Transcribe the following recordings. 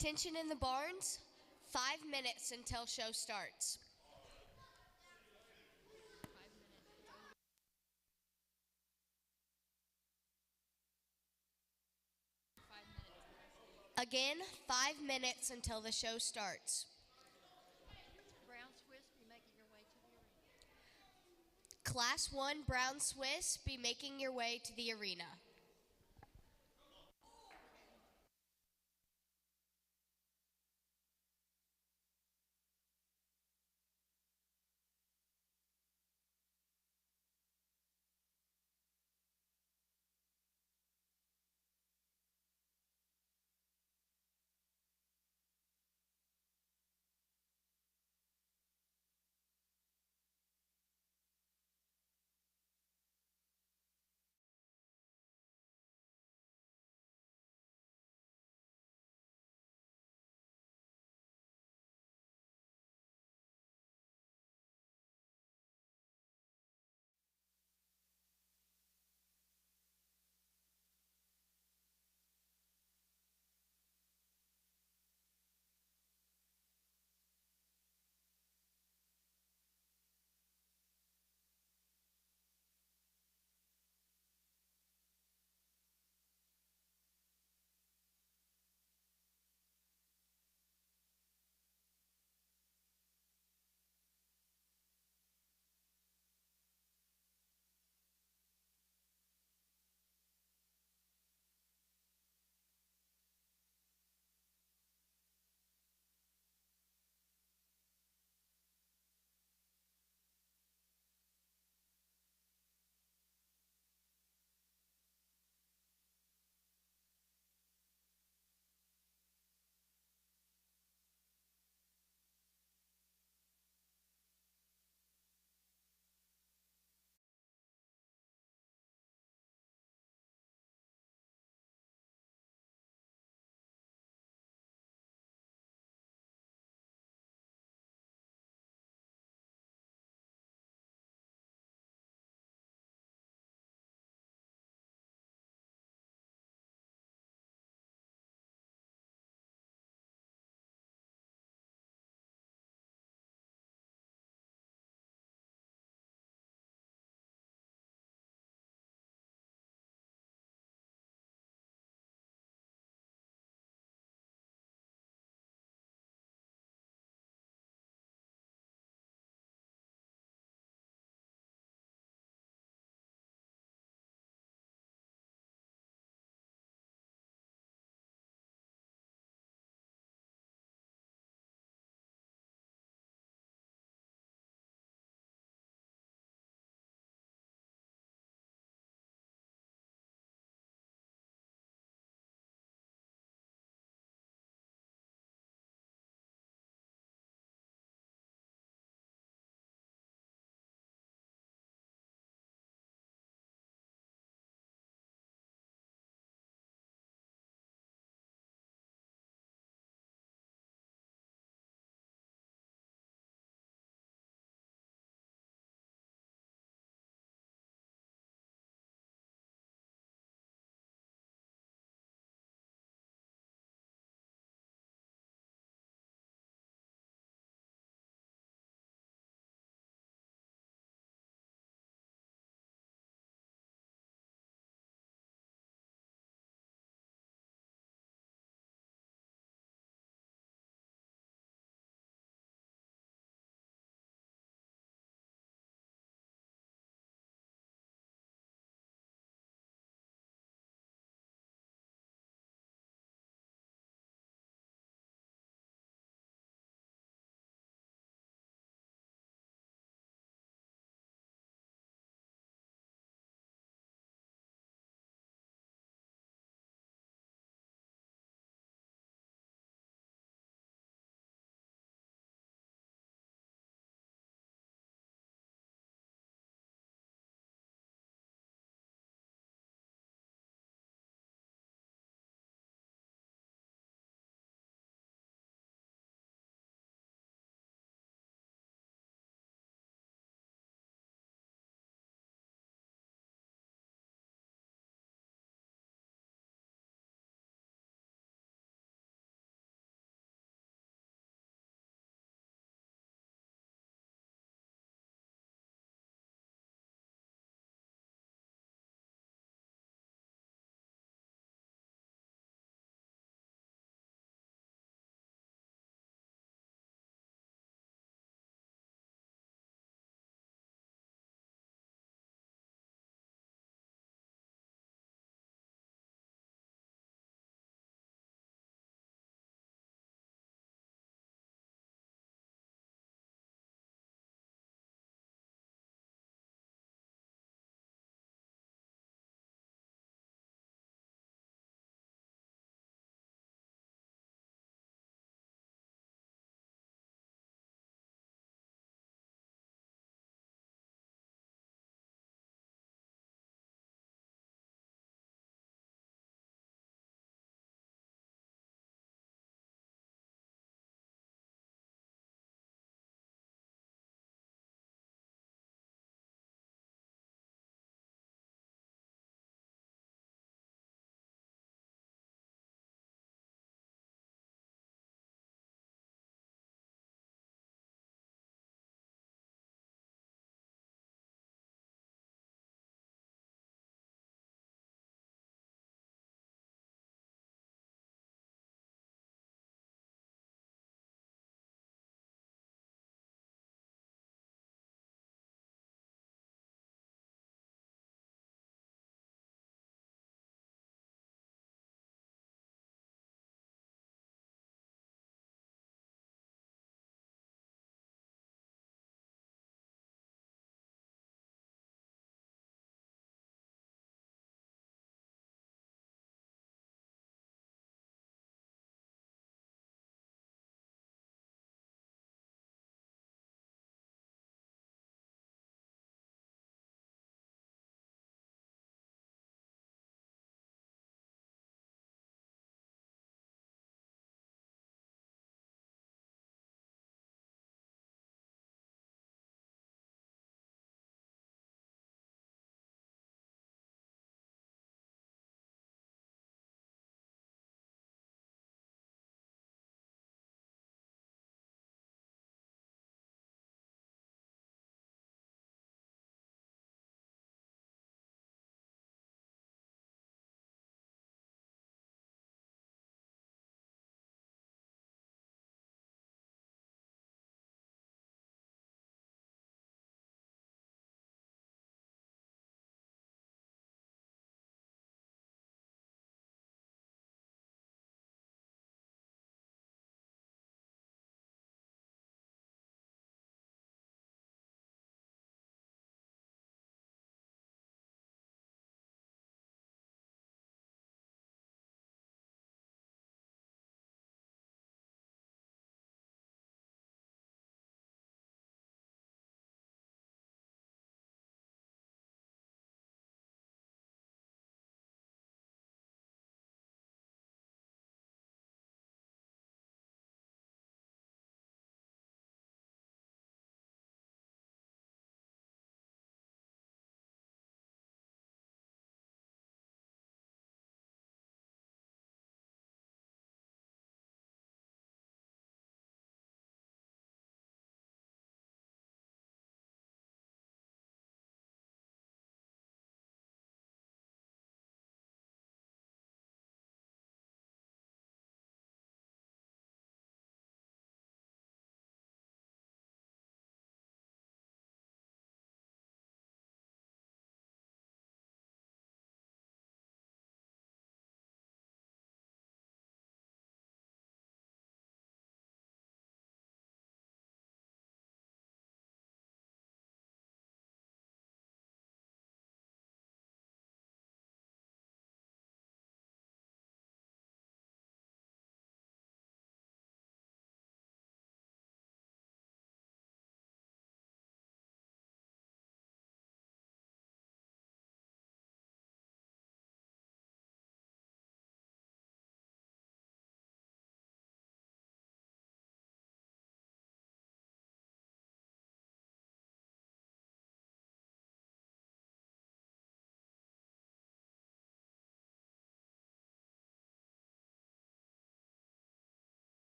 Attention in the barns, 5 minutes until show starts. Again, 5 minutes until the show starts. Brown Swiss be making your way to the arena. Class 1 Brown Swiss, be making your way to the arena.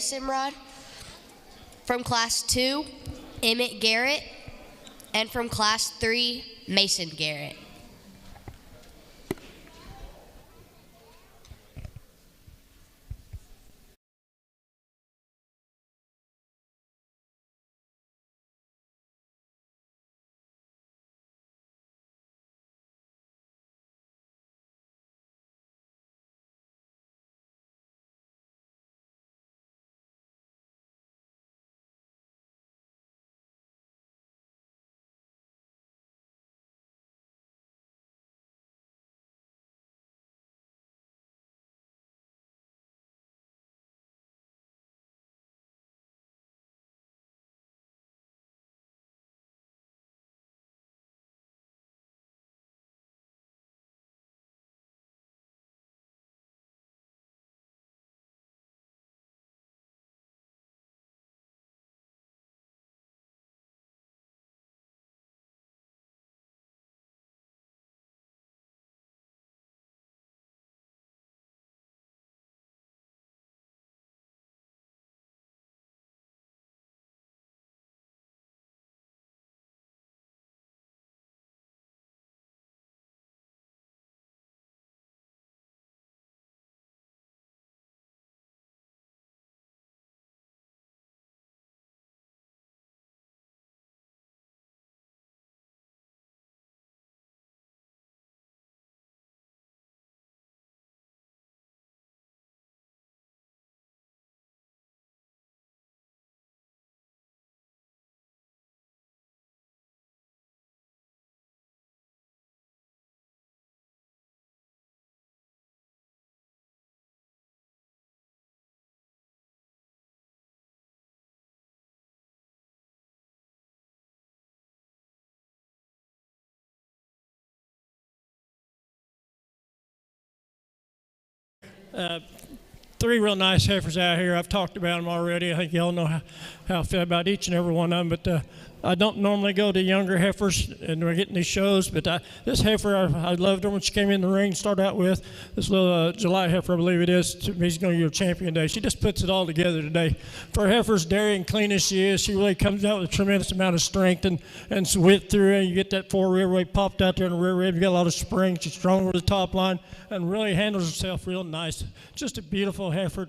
Simrod. From Class 2, Emmett Garrett. And from Class 3, Mason Garrett. Three real nice heifers out here. I've talked about them already. I think y'all know how I feel about each and every one of them. But I don't normally go to younger heifers, and we're getting these shows. But this heifer, I loved her when she came in the ring. Start out with this little July heifer, I believe it is. He's going to get a champion day. She just puts it all together today. For heifers, dairy and clean as she is, she really comes out with a tremendous amount of strength and width through her. You get that fore rear weight popped out there in the rear rib. You got a lot of spring. She's strong over the top line and really handles herself real nice. Just a beautiful heifer.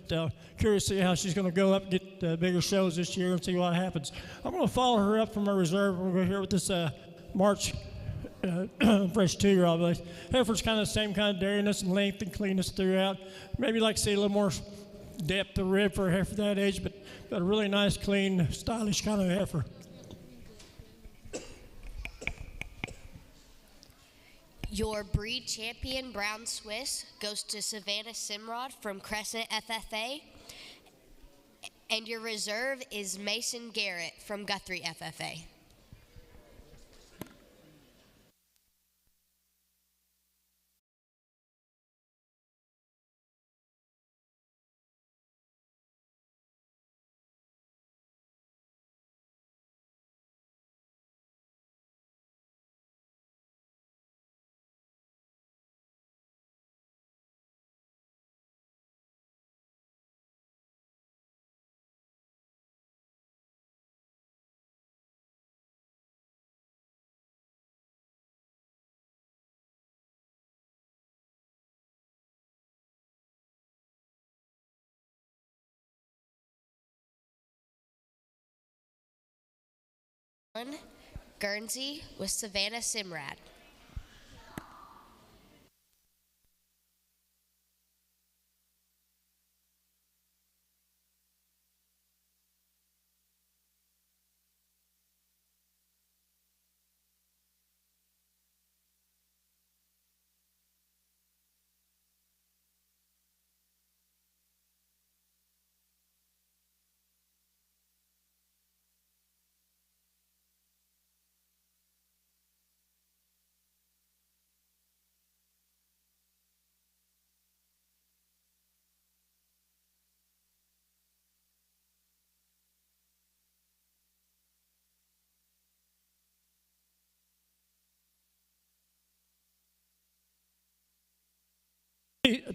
Curious to see how she's going to go up and get bigger shows this year and see what happens. I'm going to follow her up from her reserve. We're going to hear with this March fresh 2-year-old. Heifer's kind of the same kind of dairiness and length and cleanness throughout. Maybe like to see a little more depth of rib for a heifer that age, but a really nice, clean, stylish kind of heifer. Your breed champion, Brown Swiss, goes to Savannah Simrod from Crescent FFA. And your reserve is Mason Garrett from Guthrie FFA. Guernsey with Savannah Simrad.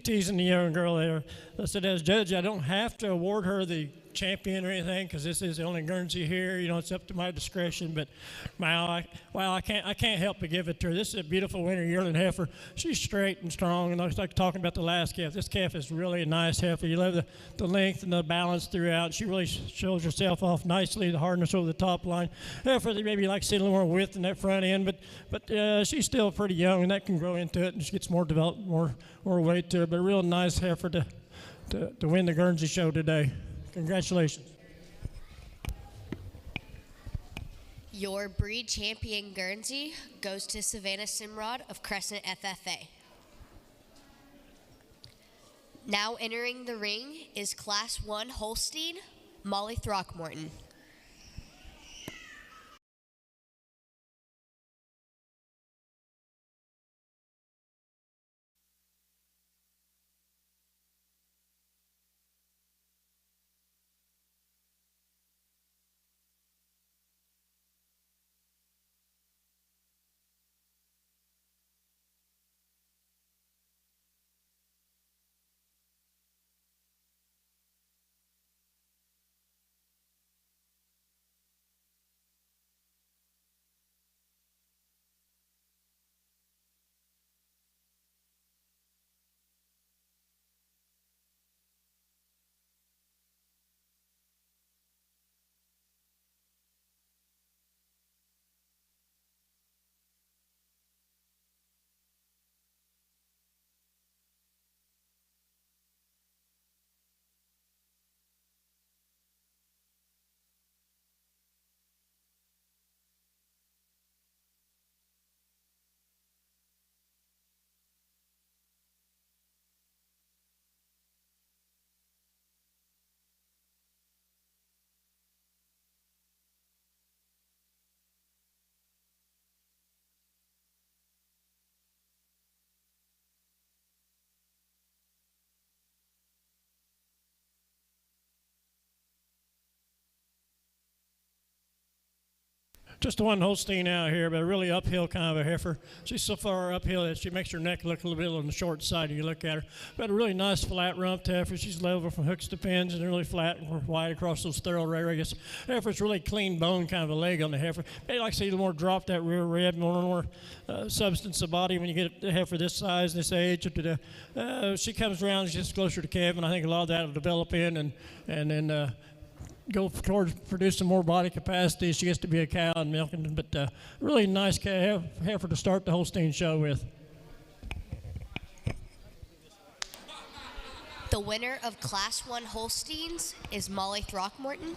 Teasing the young girl there. I said, as judge, I don't have to award her the champion or anything because this is the only Guernsey here. You know, it's up to my discretion. But I can't help but give it to her. This is a beautiful winter yearling heifer. She's straight and strong, and like talking about the last calf. This calf is really a nice heifer. You love the length and the balance throughout. She really shows herself off nicely. The hardness over the top line. Heifer that maybe like to see a little more width in that front end, but she's still pretty young, and that can grow into it, and she gets more developed, more weight to her. But a real nice heifer to win the Guernsey show today. Congratulations. Your breed champion Guernsey goes to Savannah Simrod of Crescent FFA. Now entering the ring is Class 1 Holstein, Molly Throckmorton. Just the one Holstein out here, but a really uphill kind of a heifer. She's so far uphill that she makes her neck look a little bit on the short side when you look at her. But a really nice flat rumped heifer. She's level from hooks to pins and really flat and wide across those thoroughbreds. Heifer's really clean bone kind of a leg on the heifer. Maybe like to see a little more drop that rear rib, more substance of body when you get a heifer this size, this age. She comes around, she gets closer to calf, and I think a lot of that will develop in and then go towards producing more body capacity. She gets to be a cow and milking, but really nice heifer to start the Holstein show with. The winner of Class 1 Holsteins is Molly Throckmorton.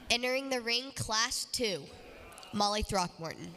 Entering the ring, Class 2, Molly Throckmorton.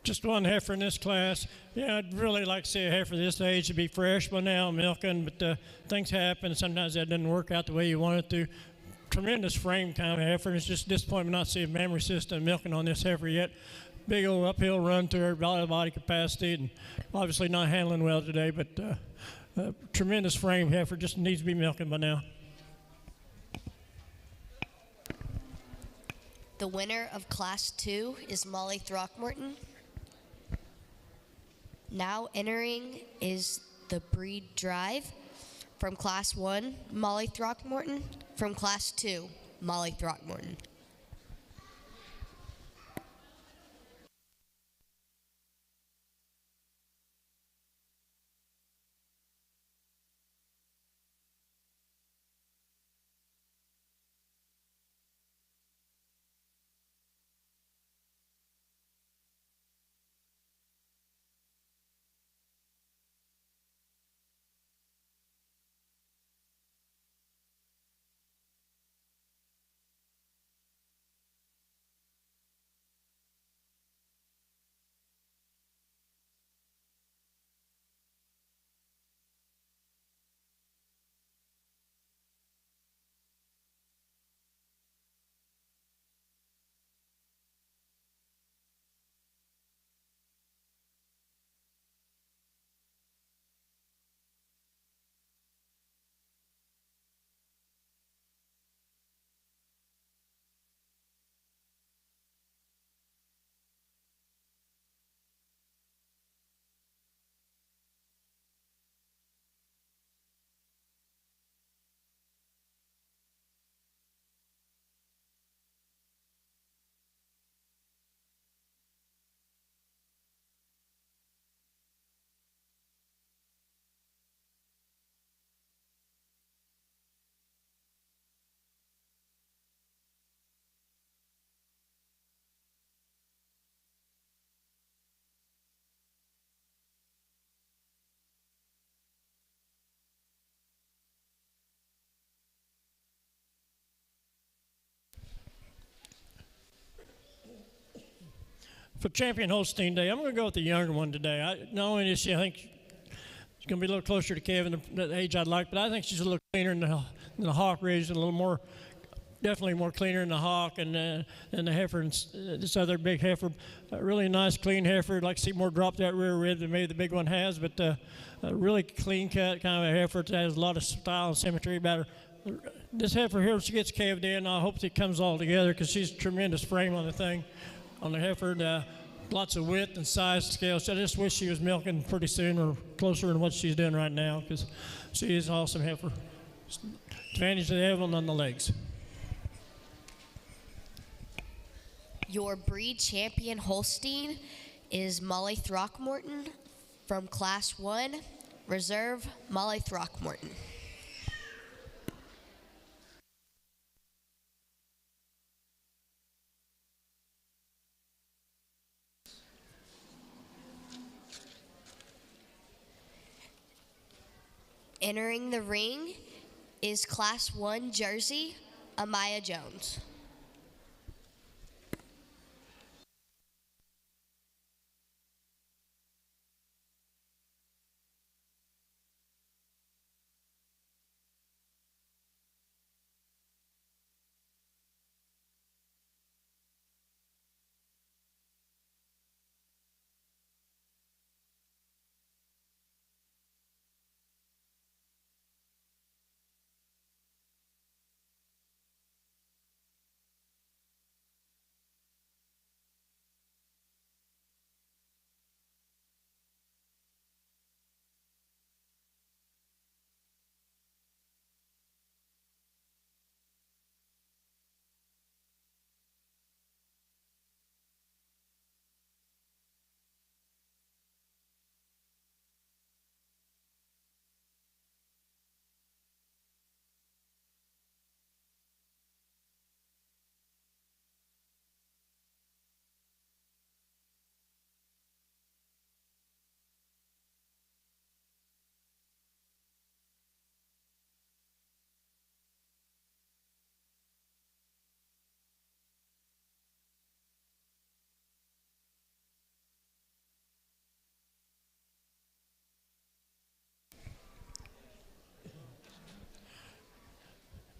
Just one heifer in this class. Yeah, I'd really like to see a heifer this age to be fresh by now, milking, but things happen. Sometimes that doesn't work out the way you want it to. Tremendous frame kind of heifer. It's just disappointing not to see a memory system milking on this heifer yet. Big old uphill run to her, body capacity, and obviously not handling well today, but tremendous frame heifer, just needs to be milking by now. The winner of Class 2 is Molly Throckmorton. Now entering is the breed drive from Class 1, Molly Throckmorton, from Class 2, Molly Throckmorton. For Champion Holstein Day, I'm going to go with the younger one today. Not only is she, I think she's going to be a little closer to Kevin, the age I'd like, but I think she's a little cleaner than the Hawk raised, and a little more, definitely more cleaner than the Hawk and the heifer and this other big heifer. A really nice, clean heifer. I'd like to see more drop that rear rib than maybe the big one has, but a really clean cut kind of a heifer that has a lot of style and symmetry about her. This heifer here, when she gets calved in, I hope it comes all together because she's a tremendous frame on the thing. On the heifer, lots of width and size scale. So I just wish she was milking pretty soon or closer than what she's doing right now because she is an awesome heifer. Advantage to the Evelyn on the legs. Your breed champion Holstein is Molly Throckmorton from Class 1, Reserve, Molly Throckmorton. Entering the ring is Class 1 Jersey, Amaya Jones.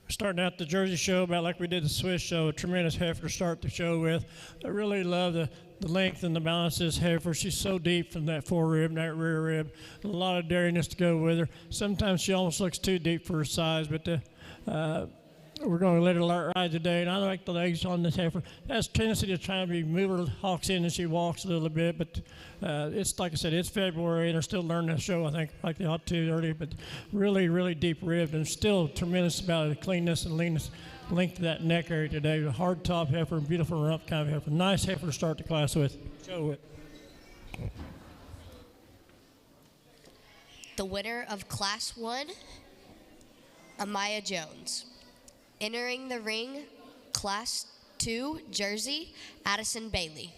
Starting out the Jersey show about like we did the Swiss show, a tremendous heifer to start the show with. I really love the length and the balance of this heifer. She's so deep from that fore rib and that rear rib. A lot of dariness to go with her. Sometimes she almost looks too deep for her size, but we're going to let her ride today, and I like the legs on this heifer. It has a tendency to try to move her hocks in as she walks a little bit, but it's like I said, it's February, and they're still learning the show, I think, like they ought to early, but really, really deep ribbed, and still tremendous about the cleanness and leanness, length of that neck area today. A hard top heifer, beautiful rump kind of heifer. Nice heifer to start the class with. Show it. The winner of Class 1, Amaya Jones. Entering the ring, Class 2, Jersey, Addison Bailey.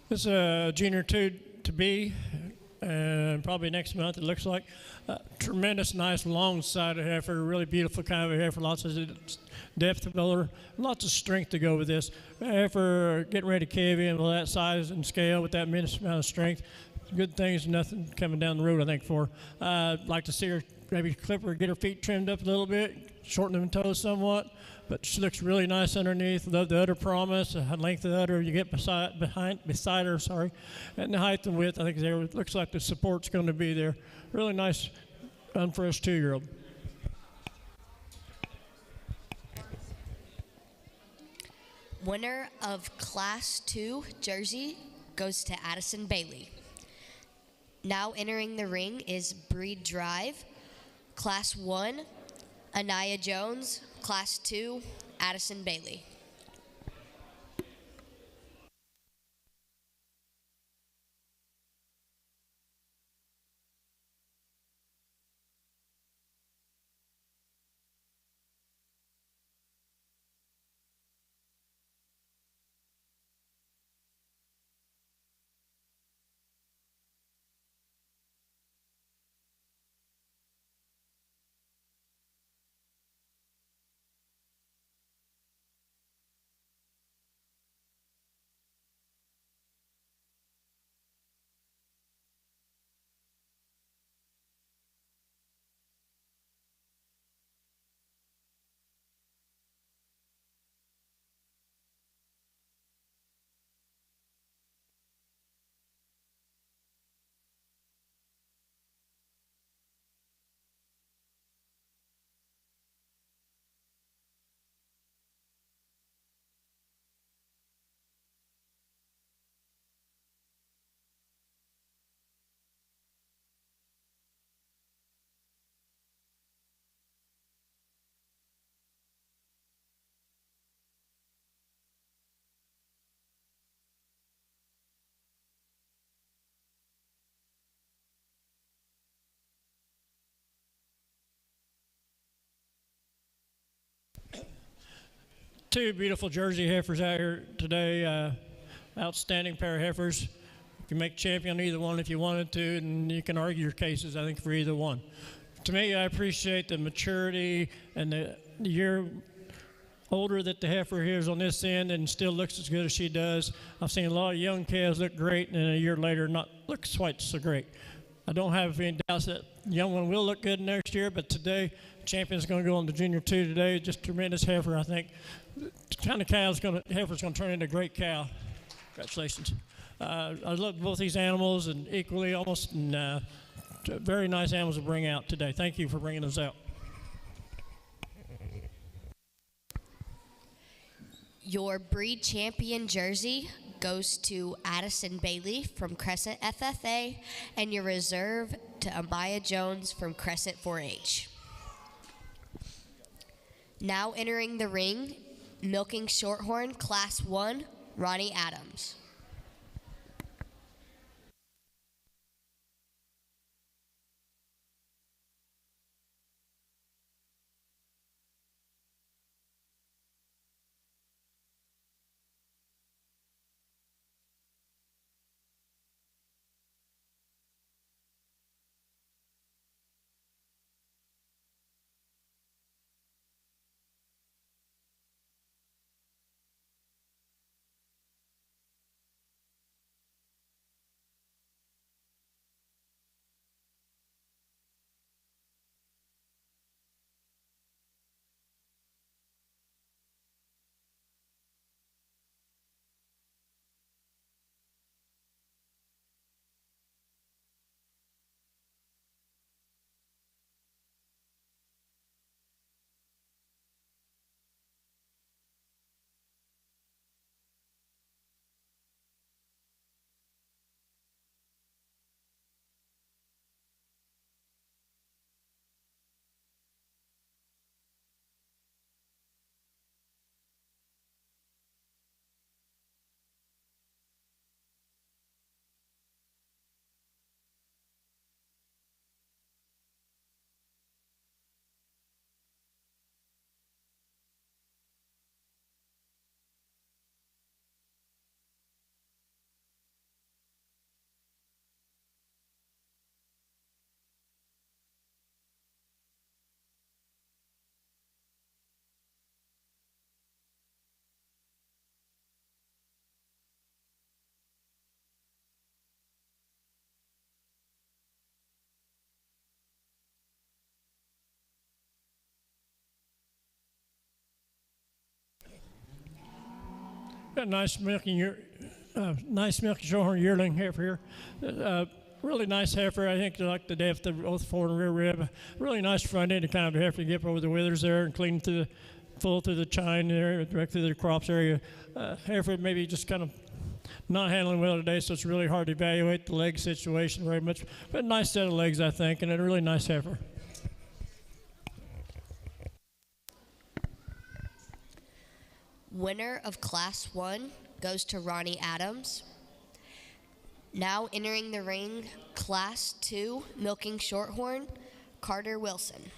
This is a junior 2 to be, and probably next month it looks like. Tremendous, nice, long-sided heifer, really beautiful kind of a heifer, lots of depth of motor, lots of strength to go with this. Heifer getting ready to cave in with that size and scale with that amount of strength. Good things, nothing coming down the road, I think, for her. I'd like to see her maybe clip her, get her feet trimmed up a little bit, shorten them toes somewhat. But she looks really nice underneath. Love the udder promise, the length of the udder you get beside her, and the height and width. I think there looks like the support's going to be there. Really nice, unfresh 2-year-old. Winner of Class 2 Jersey goes to Addison Bailey. Now entering the ring is Breed Drive, Class 1, Anaya Jones, Class 2, Addison Bailey. Two beautiful Jersey heifers out here today. Outstanding pair of heifers. You can make champion either one if you wanted to, and you can argue your cases, I think, for either one. To me, I appreciate the maturity and the year older that the heifer here is on this end and still looks as good as she does. I've seen a lot of young calves look great and a year later not look quite so great. I don't have any doubts that the young one will look good next year, but today, champion's going to go on the junior 2 today. Just tremendous heifer, I think. The kind of heifer's going to turn into a great cow. Congratulations. I love both these animals and equally almost, and very nice animals to bring out today. Thank you for bringing those out. Your breed champion jersey goes to Addison Bailey from Crescent FFA, and your reserve to Amaya Jones from Crescent 4-H. Now entering the ring, milking Shorthorn Class 1, Ronnie Adams. Got a nice nice milky Shorthorn yearling heifer here. Really nice heifer. I think like the depth of both fore and rear rib. Really nice front end to kind of heifer to get over the withers there and clean through the full through the chine there, direct through the crops area. Heifer maybe just kind of not handling well today, so it's really hard to evaluate the leg situation very much. But nice set of legs, I think, and a really nice heifer. Winner of Class 1 goes to Ronnie Adams. Now entering the ring, Class 2, milking Shorthorn, Carter Wilson.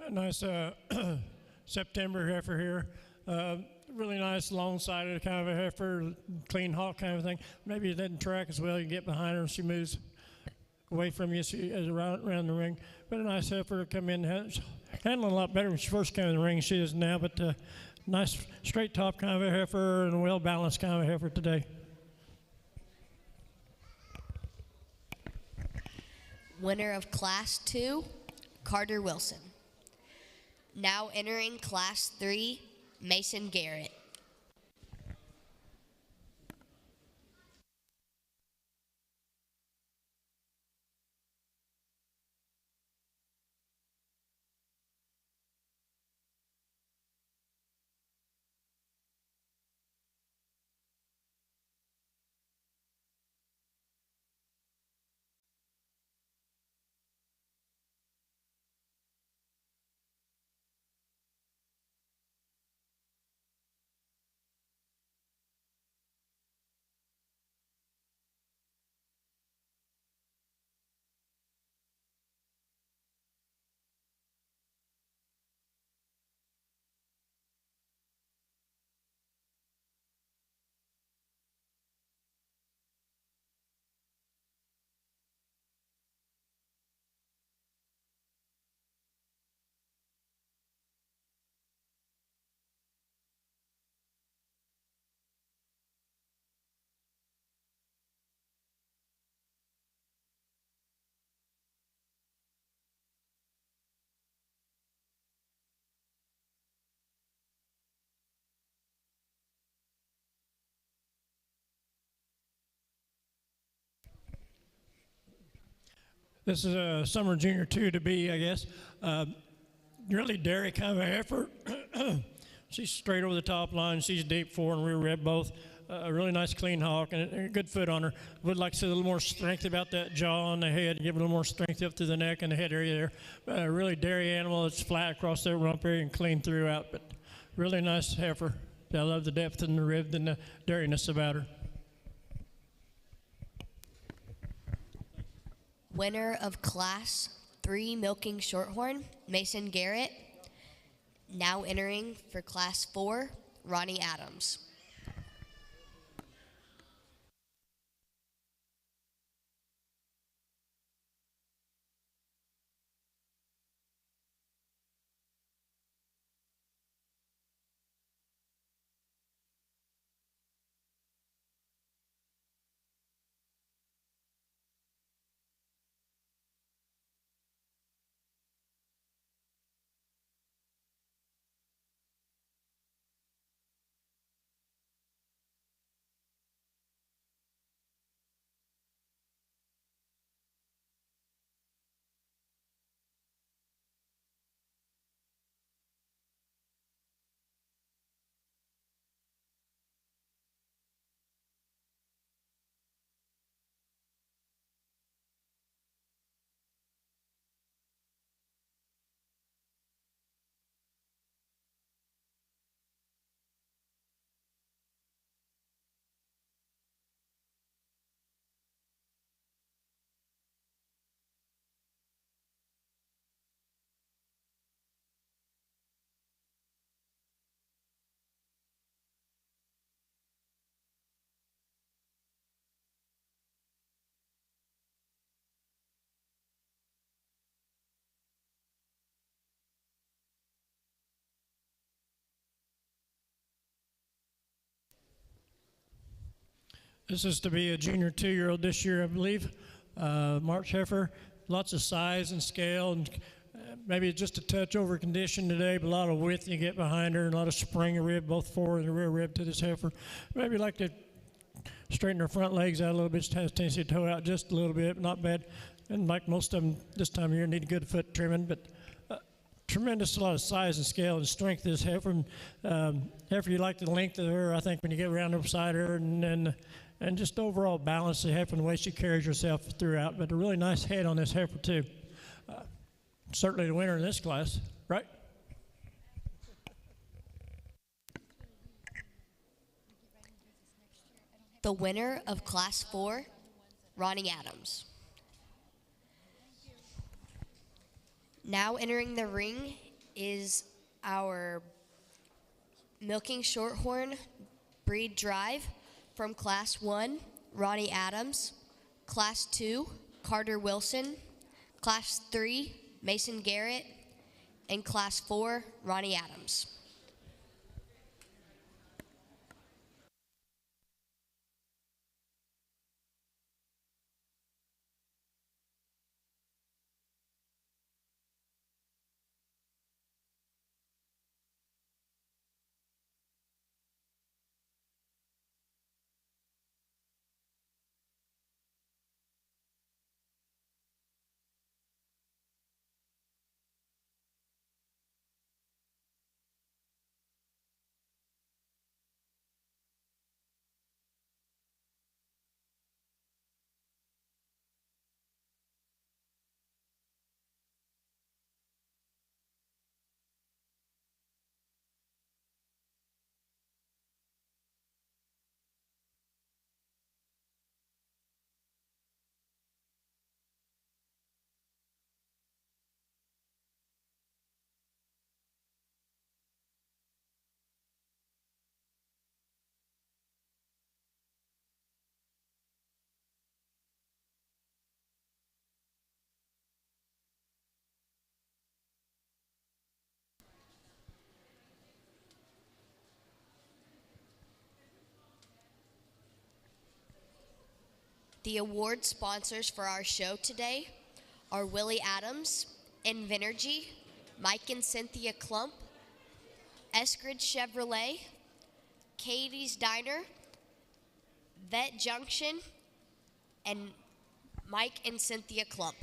A nice September heifer here. really nice, long-sided kind of a heifer, clean hawk kind of thing. Maybe it doesn't track as well. You get behind her and she moves away from you as around the ring. But a nice heifer come in, handling a lot better when she first came in the ring than she is now. But nice straight top kind of a heifer and a well-balanced kind of a heifer today. Winner of Class 2, Carter Wilson. Now entering Class 3, Mason Garrett. This is a summer junior 2 to be, I guess. Really dairy kind of a heifer. She's straight over the top line. She's deep fore and rear rib both. A really nice clean hawk and a good foot on her. Would like to see a little more strength about that jaw on the head. Give it a little more strength up through the neck and the head area there. Really dairy animal that's flat across that rump area and clean throughout. But really nice heifer. I love the depth in the rib and the dairiness about her. Winner of Class 3 Milking Shorthorn, Mason Garrett. Now entering for Class 4, Ronnie Adams. This is to be a junior 2-year-old this year, I believe. March heifer, lots of size and scale, and maybe just a touch over condition today, but a lot of width you get behind her, and a lot of spring of rib, both fore and the rear rib to this heifer. Maybe like to straighten her front legs out a little bit, just has a tendency to toe out just a little bit, not bad. And like most of them this time of year, need a good foot trimming, but tremendous, a lot of size and scale and strength of this heifer. Heifer, you like the length of her, I think, when you get around beside her, and just overall balance the heifer and the way she carries herself throughout. But a really nice head on this heifer, too. Certainly the winner in this class, right? The winner of Class 4, Ronnie Adams. Now entering the ring is our Milking Shorthorn Breed Drive from Class 1, Ronnie Adams. Class 2, Carter Wilson. Class 3, Mason Garrett. And Class 4, Ronnie Adams. The award sponsors for our show today are Willie Adams, Invenergy, Mike and Cynthia Klump, Eskridge Chevrolet, Katie's Diner, Vet Junction, and Mike and Cynthia Klump.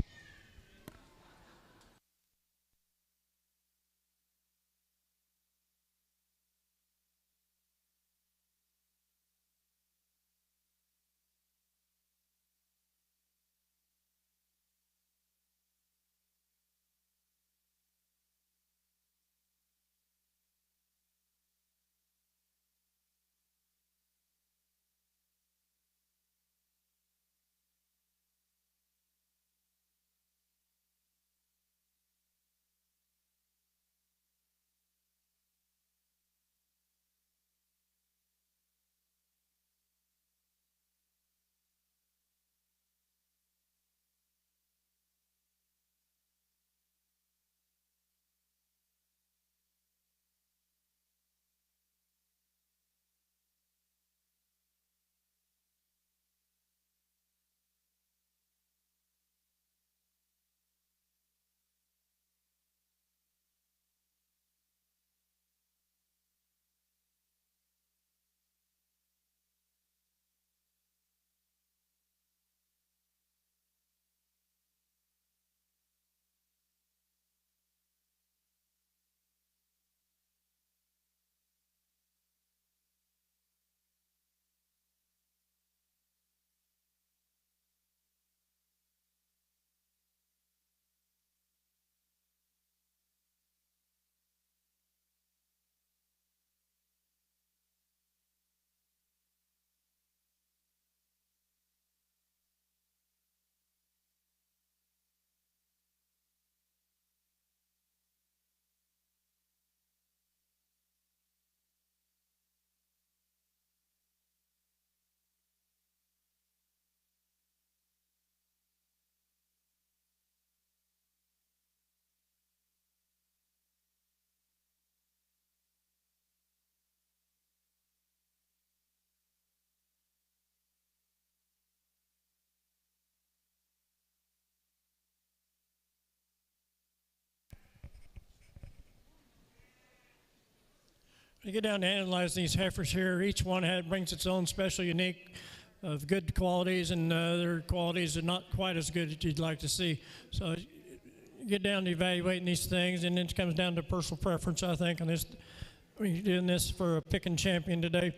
You get down to analyze these heifers here. Each one brings its own special, unique, of good qualities, and other qualities are not quite as good as you'd like to see. So you get down to evaluating these things, and then it comes down to personal preference, I think. And this, when you're doing this for a picking champion today,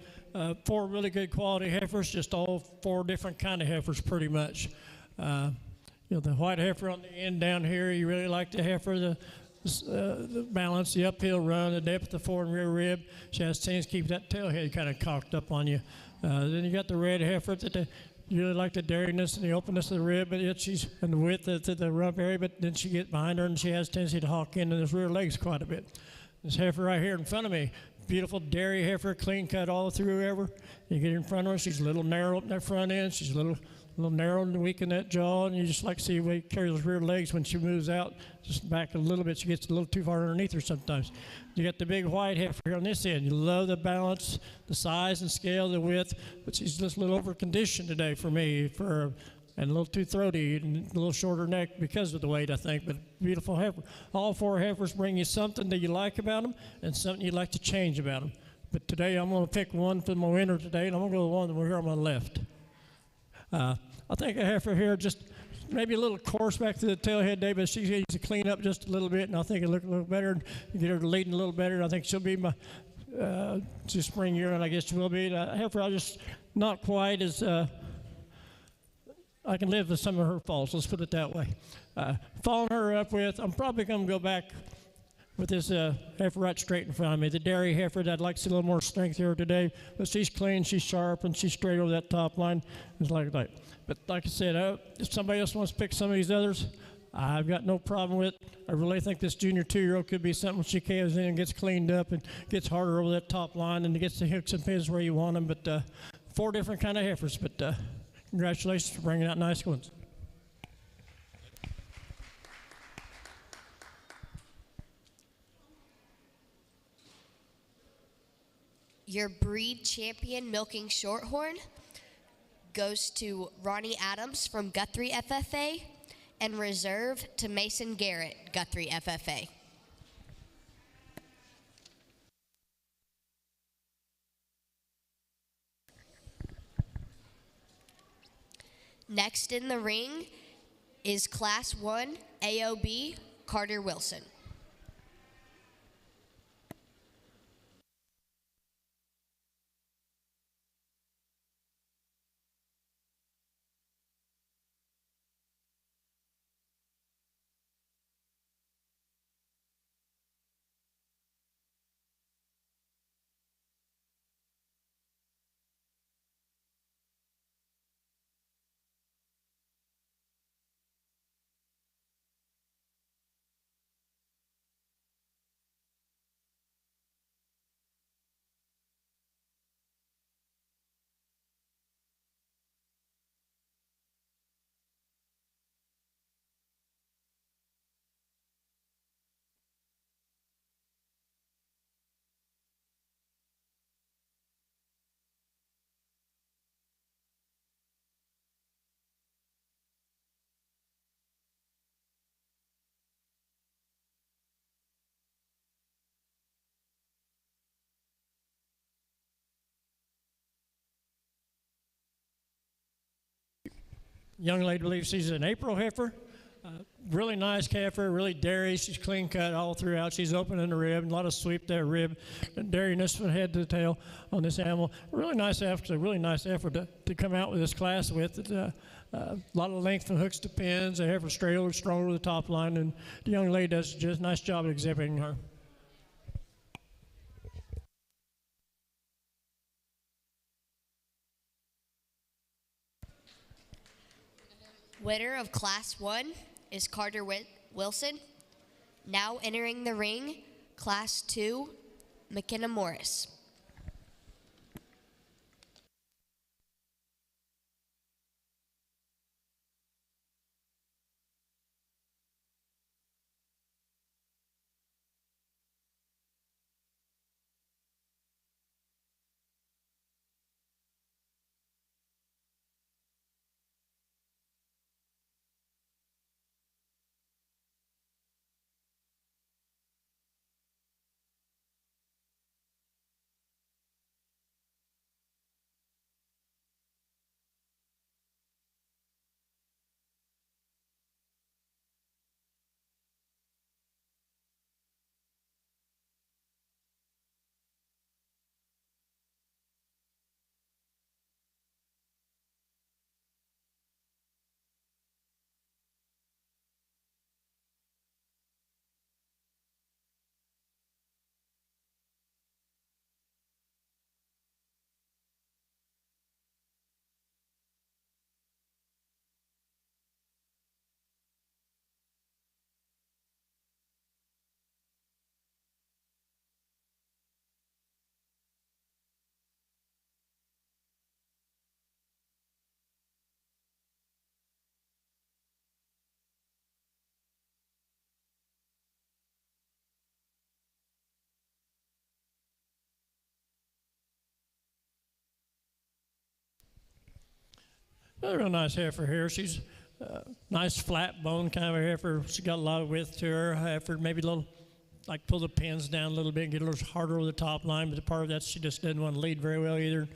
4 really good quality heifers, just all 4 different kind of heifers, pretty much. You know, the white heifer on the end down here, you really like the heifer, the balance, the uphill run, the depth of the fore and rear rib. She has a chance to keep that tail head kind of cocked up on you. Then you got the red heifer that you really like the dariness and the openness of the rib, but yet and the width of the rump area, but then she gets behind her and she has a tendency to hawk into those rear legs quite a bit. This heifer right here in front of me, beautiful dairy heifer, clean cut all through ever. You get in front of her, she's a little narrow up in that front end. She's a little narrow and weak in that jaw, and you just like to see the way she carries those rear legs when she moves out, just back a little bit. She gets a little too far underneath her sometimes. You got the big white heifer here on this end. You love the balance, the size and scale, the width, but she's just a little over-conditioned today for me, and a little too throaty and a little shorter neck because of the weight, I think, but beautiful heifer. All four heifers bring you something that you like about them and something you'd like to change about them. But today I'm going to pick one for my winner today, and I'm going to go with one that we're here on my left. I think a heifer here just maybe a little coarse back to the tailhead day, but she needs to clean up just a little bit, and I think it'll look a little better, get her leading a little better. I think she'll be my spring year, and I guess she will be. A heifer, I just not quite as I can live with some of her faults. Let's put it that way. Following her up with, I'm probably going to go back with this heifer right straight in front of me. The dairy heifer, I'd like to see a little more strength here today, but she's clean, she's sharp, and she's straight over that top line. It's like that. But like I said, if somebody else wants to pick some of these others, I've got no problem with it. I really think this junior 2-year-old could be something when she comes in and gets cleaned up and gets harder over that top line and gets the hooks and pins where you want them. But 4 different kind of heifers. But congratulations for bringing out nice ones. Your breed champion milking shorthorn goes to Ronnie Adams from Guthrie FFA, and reserve to Mason Garrett, Guthrie FFA. Next in the ring is Class 1 AOB Carter Wilson. Young lady believes she's an April heifer. Really nice heifer, really dairy. She's clean cut all throughout. She's open in the rib, a lot of sweep there, rib, and dairiness from head to the tail on this animal. Really nice effort, a really nice effort to come out with this class with. A lot of length from hooks to pins. A heifer straight over, strong over the top line, and the young lady does just a nice job of exhibiting her. Winner of Class 1 is Carter Wilson. Now entering the ring, Class 2, McKenna Morris. A real nice heifer here. She's nice flat bone kind of a heifer. She got a lot of width to her. Heifer, maybe a little, like pull the pins down a little bit and get a little harder over the top line, but the part of that she just doesn't want to lead very well either.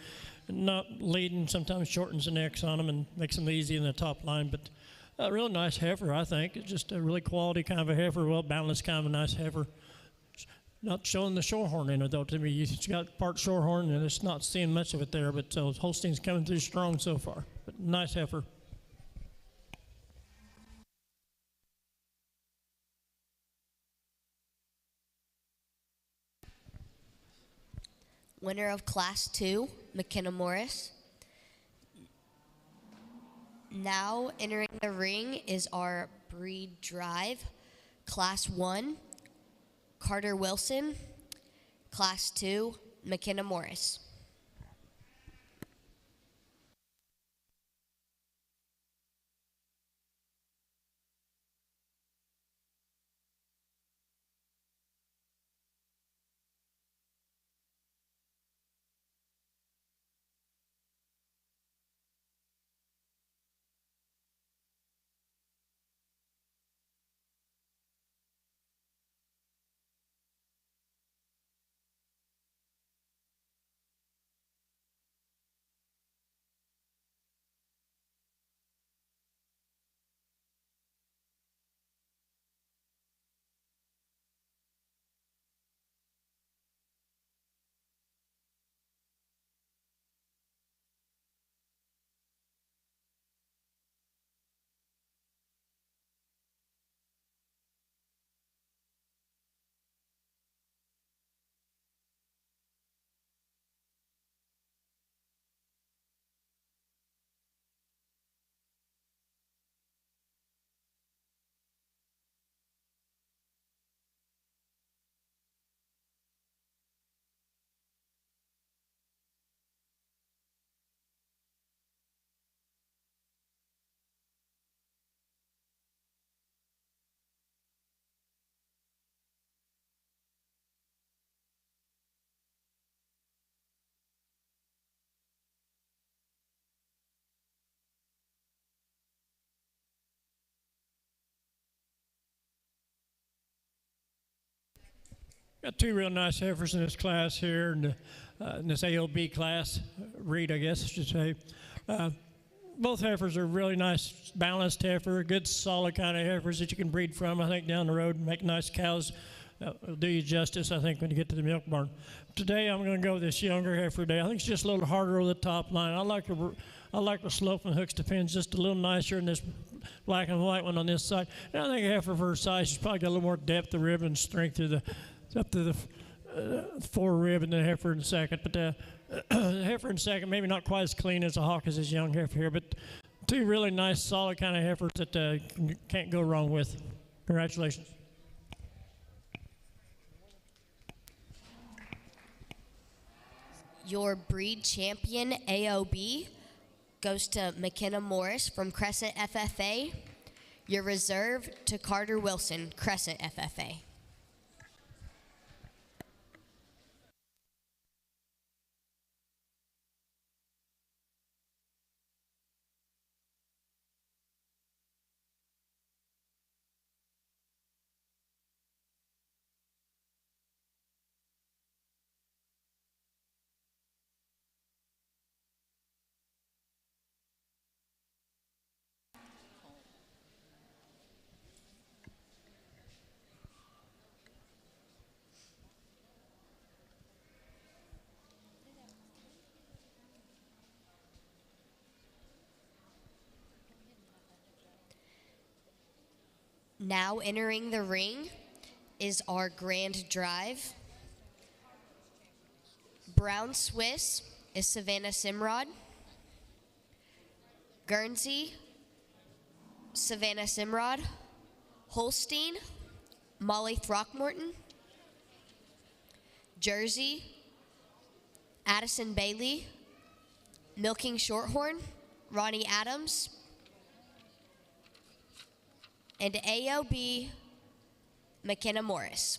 Not leading sometimes shortens the necks on them and makes them easy in the top line, but a real nice heifer, I think. It's just a really quality kind of a heifer, well balanced kind of a nice heifer. Not showing the shorthorn in her though to me. She's got part shorthorn and it's not seeing much of it there, but so Holstein's coming through strong so far. But nice heifer. Winner of Class 2, McKenna Morris. Now entering the ring is our breed drive. Class 1, Carter Wilson. Class 2, McKenna Morris. Got two real nice heifers in this class here, in this AOB class, Reed, I guess I should say. Both heifers are really nice, balanced heifer, good, solid kind of heifers that you can breed from, I think, down the road and make nice cows. Will do you justice, I think, when you get to the milk barn. Today, I'm going to go with this younger heifer today. I think it's just a little harder over the top line. I like the slope and hooks to pins just a little nicer than this black and white one on this side. And I think a heifer for her size, she's probably got a little more depth of rib and strength to the up to the fore rib and the heifer in second. But the heifer in second, maybe not quite as clean as a hawk as this young heifer here, but two really nice, solid kind of heifers that can't go wrong with. Congratulations. Your breed champion, AOB, goes to McKenna Morris from Crescent FFA. Your reserve to Carter Wilson, Crescent FFA. Now entering the ring is our grand drive. Brown Swiss is Savannah Simrod. Guernsey, Savannah Simrod. Holstein, Molly Throckmorton. Jersey, Addison Bailey. Milking Shorthorn, Ronnie Adams. And AOB, McKenna Morris.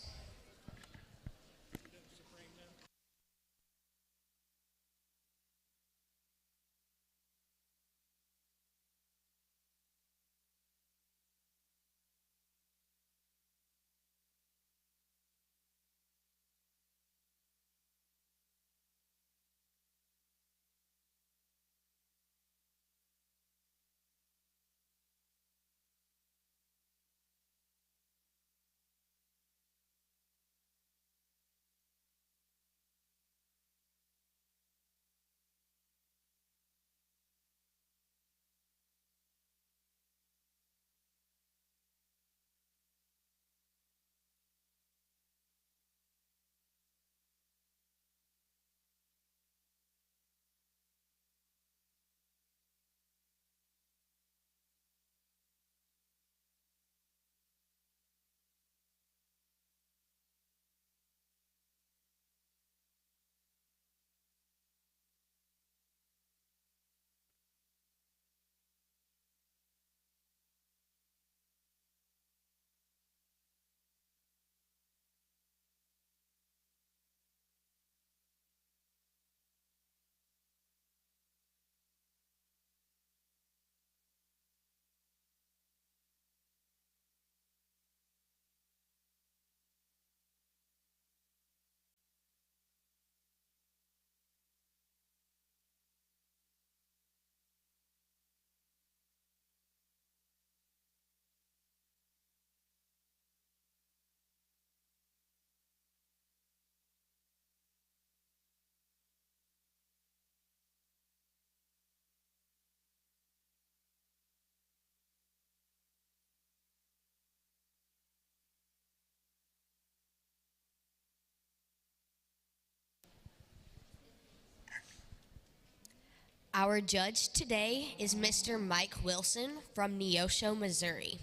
Our judge today is Mr. Mike Wilson from Neosho, Missouri.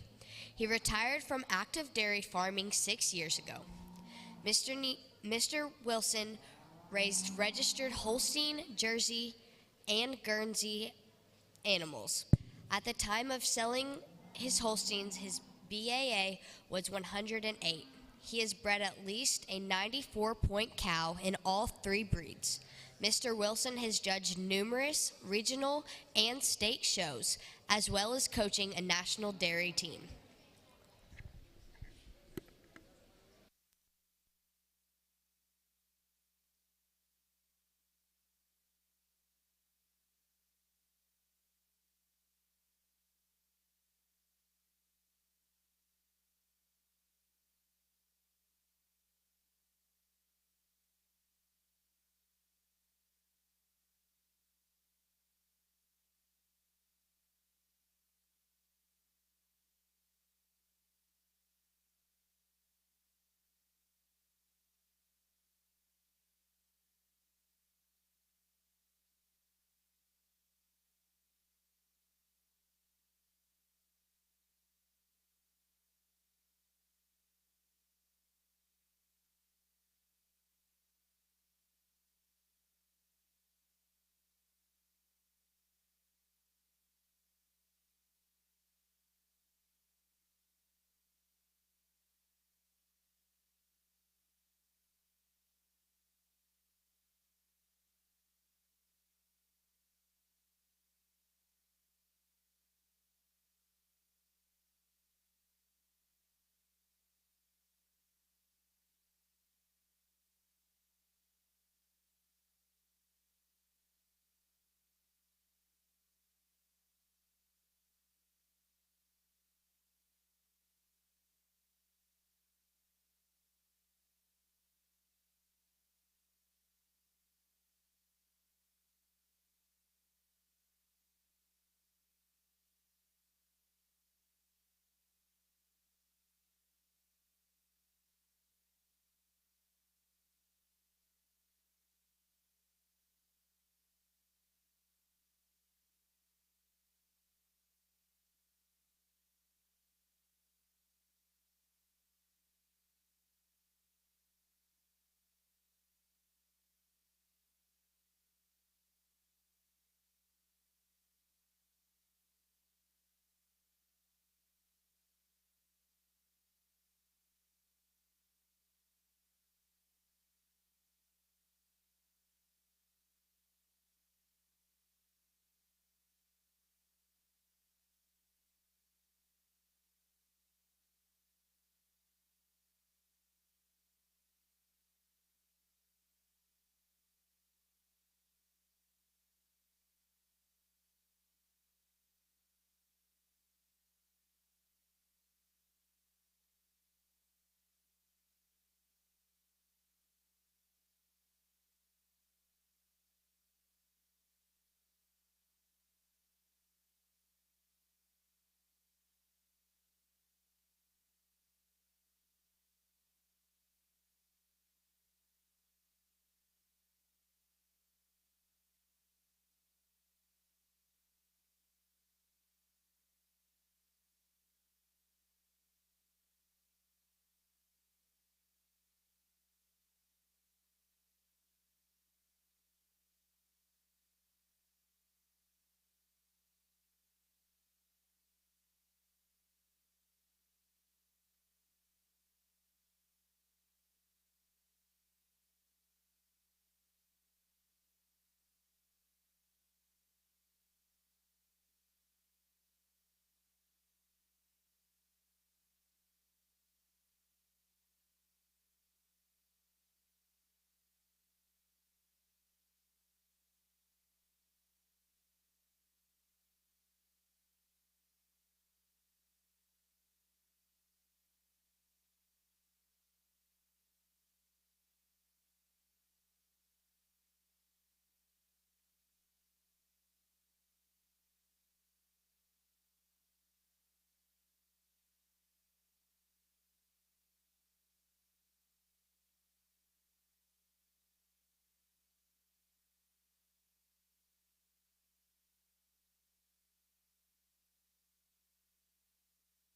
He retired from active dairy farming 6 years ago. Mr. Wilson raised registered Holstein, Jersey, and Guernsey animals. At the time of selling his Holsteins, his BAA was 108. He has bred at least a 94-point cow in all 3 breeds. Mr. Wilson has judged numerous regional and state shows, as well as coaching a national dairy team.